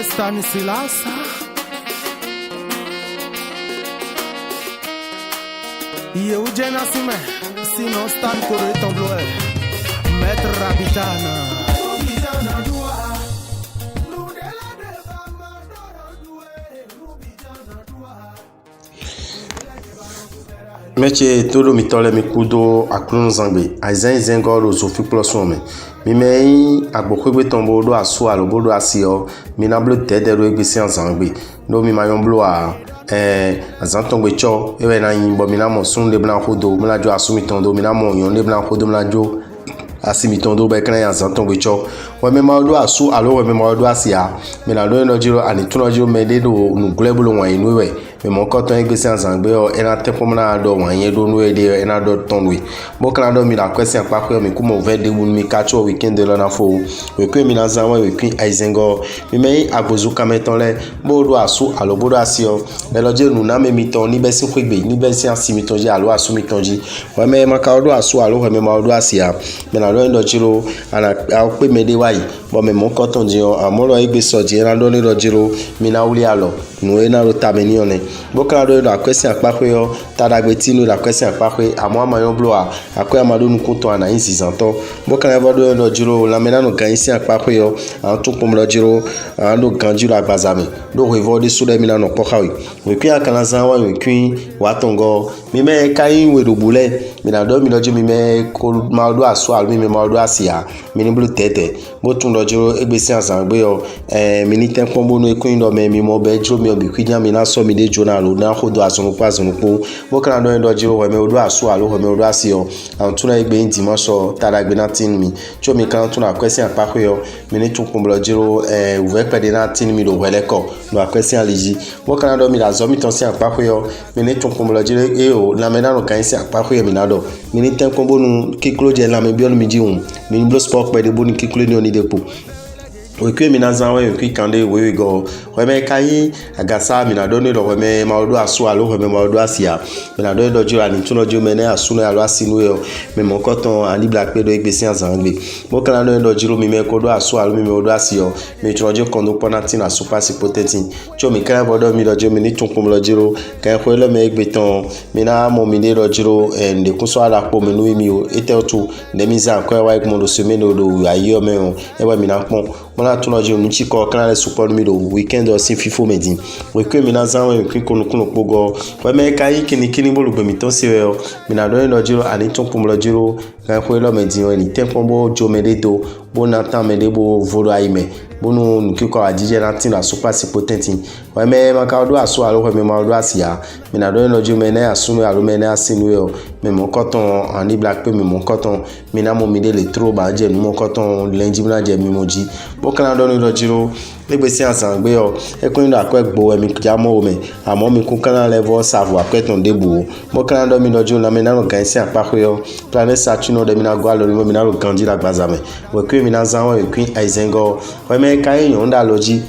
Stanislas Eugène Assime Sinon Stan Corée Tombloé Maître Rabitana Meche todo mi tole mi kudo aklun zangbe aizen zengo lo zofi ploso me mi mei agbokwegbe tombo do aso alobodo asio mi na blo tede ro egbe si zangbe no mi mayon blo a azantongbe cho ewe na yin bo mi na mo sun de blan khodo mi na jo asumi tondo mi na mo yon de blan khodo mi na jo asimi tondo be kan yan zantongbe cho we me ma do aso alo we me ma do asia mi na do no jiro ani tuno jiro me de do nu global won inu we me mon koton egbesi anzangbe o ena tepomna do wan yen do nu e de ena do tonwe bo kan do mi la kwesi apapre mi ku mo ve de wun mi kacho weekend de na fo we ku mi na zanwa we ku aizengo mi me agbozu kameton le bo do asu alo bo do asio le loje nu na me mi ton ni besi kwegbe ni besi asimi tonji alo asu mi tonji we me ma ka do asu alo we me ma do asia me na do ndo jiro ana a pe me de wayi bo me mon koton ji o amoro egbeso ji ena do ni do jiro mi na wuli alo nu ena ro tabeni one bokado la kwesi apakwe yo tadagbe la kwesi apakwe amo amayon bloa akwe amado nu kunto ana insizanto bokana vodo no jiro la mena no ganisi apakwe yo an tun pomlo jiro an do ganjiro agbazame do revode sule mina no pokawi we kwi akana zanwa we kwi watongo mi me kai we do bule mina do mi lojo mi me ko maudo aso al mi me maudo asia mi ni blu tete bo tun do jiro egbesi azangbe yo mi ni tempombo no ekun do me mi mo be jiro mi obi kwi mi na so mi de journal na khodo azonupo bokana do ndo jiro we me odo aso alo we me odo asio an tuna igbe ndimo so tadagbe na tin mi cho mi kan tuna kwesi apakwe yo mi ni tun pomlo jiro uve pede na tin mi do weleko no akwesi aliji bokana do mi la zo mi ton si apakwe yo mi ni tun pomlo jiro o la mena no kan si apakwe yo mi na do mi ni tempombo nu kiklo je la me bion mi ji un mi ni blo sport pede boni kiklo ni oni depo we kwe mi na zanwa we kwi kande we go we me kai agasa mi na do ni lo we me ma do aso alo we me ma do asia mi na do jiro ani tuno jo me na aso na alo asinu yo me mo koton ani black pe do egbesi azangbe mo kan do jiro mi me ko do aso alo mi me do asio mi tuno jo kondo ponati na super sipotetin cho mi kan bodo mi do jo mi ni tun pom lo jiro kan ko lo me egbeton mi na mo mi de do jiro nde kun so ala po mi nu mi o ete otu nde mi za ko wa mo do semeno do ayo me o e wa mi na pon mona tunoje nchi ko kana support mi do weekend o sin fifo medin we kwe mi na zanwa we kwi kono pogo we me kai kini bolu gbe mi to se o mi na do no jiro ani tun pom lo jiro kan ko lo medin o ni tempombo jo mededo bona tan medebo volo aime bonu nkiko ajije na tin na super sipotentin we me maka do aso alo we me ma do asia mi na do no jiro me na asunu alo me na asinu yo me mo koton ani black pe me mo koton mi na mo mi de le tro ba je mo koton lenji na je mi moji bokana do no jiro egbesi azangbe o ekun do akwe gbo emi jamo me amo mi kun kana level savu akwe ton debu bokana do mi no jiro na me na no gansi apakwe yo planet saturn de mi na go alo mi na ro ganji la gbazame we kwe mi na zanwa we kwi aizengo we me kai yon da loji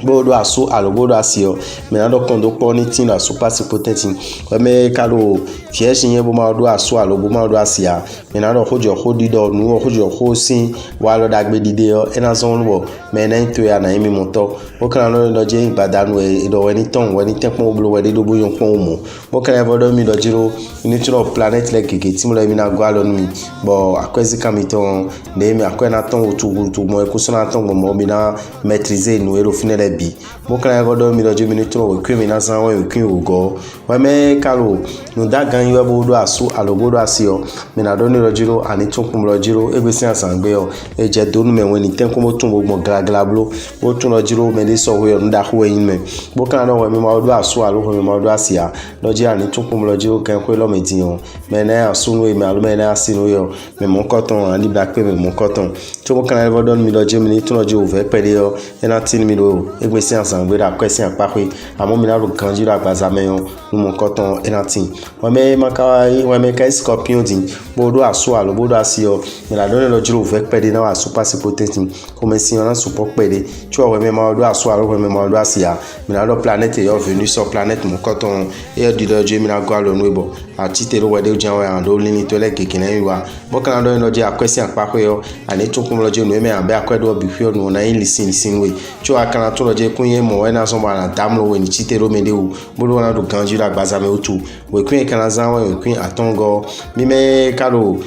bodo aso alobodo asio me na do kondo po ni tin na super sipotentin we me kalo fieshi yen bo ma do aso alobo ma do asia me na do hojo hodido nu hojo hosin wa lo dagbe dide o ena zon wo me na into ya na imi moto o kan lo do je ibadanu e do we ni ton we ni tempon oblo we de do boyon pon mo o kan bodo mi do jiro ni tro planet le keke ti mo le mi na go alo mi bo akwezi kamiton de mi akwena ton otu mo e kusona ton mo mi na maîtriser nu ero finele bi bokana godo mi dojo minute we kwi mi na san we kwi ugo we me kalo no dagan yo bodo asu alobodo asio mi na do ni rojiro ani tun pum rojiro egbesi asangbe o eje donu me we ni tenko mo tun gbogbo gragla blo o tun rojiro me de so we nda ho yin me bokana no we mi ma do asu alo we ma do asia doji ani tun pum rojiro kan ko lo medin o me na asu no me alo me na asinu yo me mo koton ani black pe me mo koton to bokana godo mi dojo mi ni tun rojiro ve pede yo ena tin mi do egbesi azangbe da kwesi akpakwe amo mina ro ganji ra gbazame yo nu mo koton enatin wame kai scorpion din bodo aso alo bodo asio mina don lo jiro vek pede na super potentin comme si on support pede tu vois wame ma do aso alo wame ma do asia mina do planète yo venu sur planète mo koton e di do je mina go alo nuebo atite ro wede janwa ando lini to le kekena yiwa bokana do no je akwesi akpakwe yo ani tukun lo je no me ambe akwedo bifio no na listen we tu akana to lo je kunye mo we na so ma na damlo we ni chite ro mede u bodo na do ganji ra gbazame otu we kun kana zanwa we kun atongo mime karo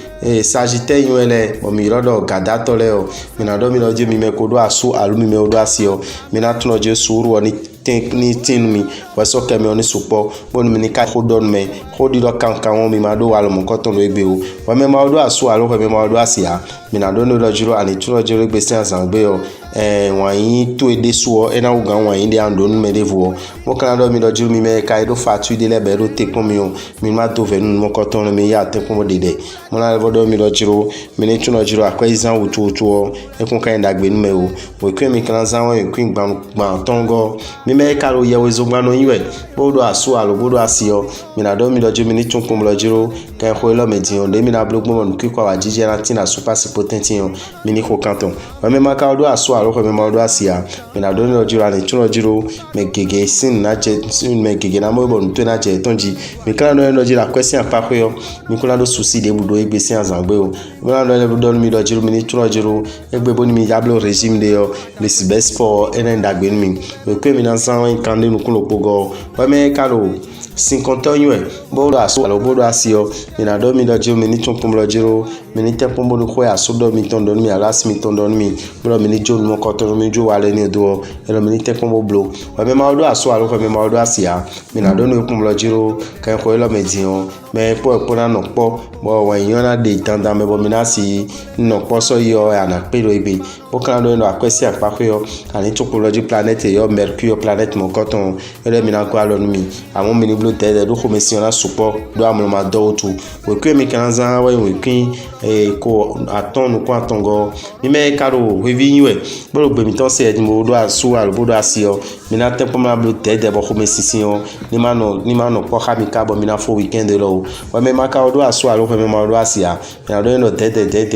Sagittaire yuele o mi rodo gadato leo mina do mi no je mi me kodo asu alu mi me odo asio mina tuno je suru oni ni tin mi waso kemi oni supo bonu mi ni ka hodon me hodi do kankan mi ma do walo mo koton lo egbe o wa me ma odo asu alu ko me ma odo asia mina do no do jiro ani tuno jiro egbe sin azangbe o wan yin to ede suo ena ugan wan yin de ando nu me devo mo kana do mi do jiro mi me ka do fatu de le be ro te pon mi o mi ma to venu mo koton mi ya te pon mo dede mo na do mi do jiro mi ni tuno jiro akwa izan wutu e kun kan dagbe nu me o we kwen mi kan zan wan kwen gban tongo mi me karo ye we zo gbanu yiwe bodo asu alo bodo asio mi na do mi do jiro mi ni tun pon mo do jiro kan ko lo me din o de mi na blog mo ki kwa wa jije na tin na super potentin mi ni ko kanton wa me ma ka do asu alo ko me ma do asia mi na do no jiro ani tuno jiro me gege sin na je sin me gege na mo bo ntu na je tonji mi kan no jiro akwesi apako yo mi kula do susi de budo egbe sin azangbe o mi na do mi do jiro mi ni tuno jiro egbe bo ni mi yablo regime de yo le sibes for enen dagbe mi we kwe mi na san kan de nu kun lo pogo wa me karo 50 yue bodo aso alo bodo asio mi na do mi do jiro mi ni tun pom lo jiro mi ni te pom bodo ko ya so do mi ton don mi alas mi ton don mi bodo mi ni jo mo ko to mi jo wale ni do elo mi ni te pom blo wa me ma do aso alo ko me ma do asia mi na do no pom lo jiro kan ko elo me din me po na no po bo wa yan na de tan da me bo mi na si no po so yo ana pe lo ibe o kan do no akwesi apako yo ani topology planet yo mercure planet mo koton elo mi na ko alo mi amon mi ni blo te do ko me si ona support do amon ma do tu we kwe mi kan zan wa we kwin ko aton no ko atongo mi me karo we vi ywe bo gbe mi ton se mo do asu alo bodo asio mi na te po ma blo te de bo ko me si si o ni ma no po ha mi ka bo mi na fo weekend lo wa me ma ka do asu alo ko me ma do asia mi na do no te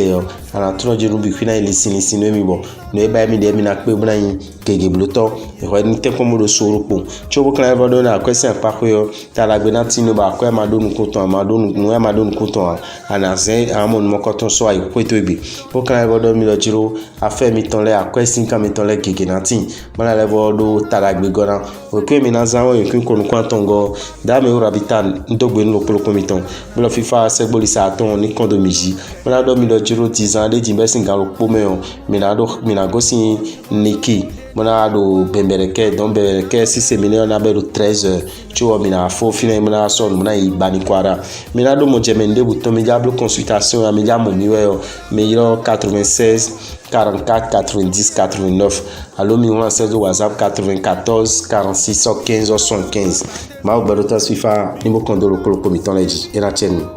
yo ana tuno je rubi kwina listen no mi bo no e ba mi de mi na pe bra yin gege bluto e ko ni te ko mo do sorupo chobo kan e do na kwesi apako yo ta la gbe na tinu ba ko e ma do nu kuton ana se amon mo koton so ai ko to ibi o kan e do mi lo jiro afe mi ton le akwesi kan mi ton le gege na tin mala le do ta la gbe gona o pe mi na zan wo yin ko nu kwanton go da me ura bitan ndogbe nu lopolo mi ton mo lo fifa se gboli sa ton ni kondo miji mala do mi lo jiro ti zan de jimbe sin galo po me o mi na go sin niki mona do bembereke don bembereke si se million na beru 13 chuo mina fo fina mona son mona ibani kwara mina do mo jemende buto mi diablo consultation ya mi diamo miwe yo meilleur 96 44 90 89 allo mi on sait WhatsApp 94 46 15 75 ma oberotas fifa ni mo kondolo ko mi ton leji ena chenu